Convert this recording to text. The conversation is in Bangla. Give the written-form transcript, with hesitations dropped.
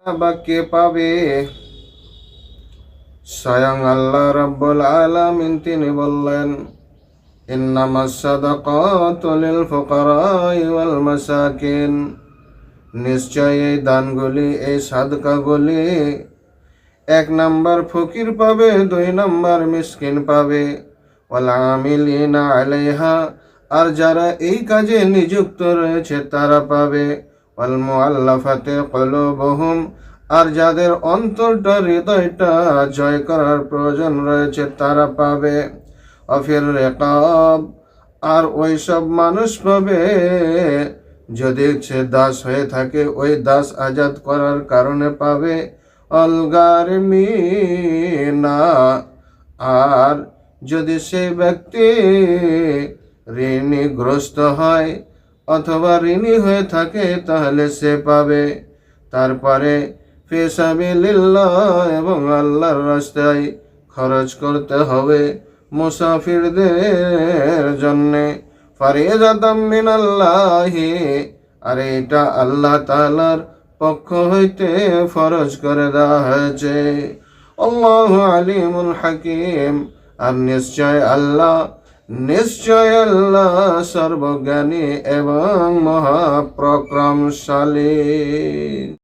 বা কে পাবে? স্বয়ং আল্লাহ রাব্বুল আলামিন তিনি বললেন, ইন্নামাস সাদাকাতু লিল ফুকারাই ওয়াল মাসাকিন, নিশ্চয় এই দানগুলি, এই সাদকাগুলি এক নাম্বার ফকির পাবে, দুই নাম্বার মিসকিন পাবে, ওয়াল আমিলিনা আলাইহা, আর যারা এই কাজে নিযুক্ত রয়েছে তারা পাবে, ওয়াল মুআল্লাফাতি কুলুবুহুম, আর যাদের অন্তরটা, হৃদয়টা জয় করার প্রয়োজন রয়েছে তারা পাবে, অফির রিকাব, আর ওই সব মানুষ পাবে যদি সে দাস হয়ে থাকে ওই দাস আজাদ করার কারণে পাবে, অলগারমিনা, আর যদি সে ব্যক্তি ঋণীগ্রস্ত হয় অথবা ঋণী হয়ে থাকে তাহলে সে পাবে। তারপরে ফি সাবিলিল্লাহ, এবং আল্লাহর রাস্তায় খরচ করতে হবে মুসাফিরদের জন্যে, ফারিদাতাম মিনাল্লাহি, আর এটা আল্লাহ তাআলার পক্ষ হইতে ফরজ করে দেওয়া হয়েছে। আল্লাহু আলিমুল হাকিম, আর নিশ্চয় আল্লাহ সর্বজ্ঞানী এবং মহাপ্রক্রমশালী।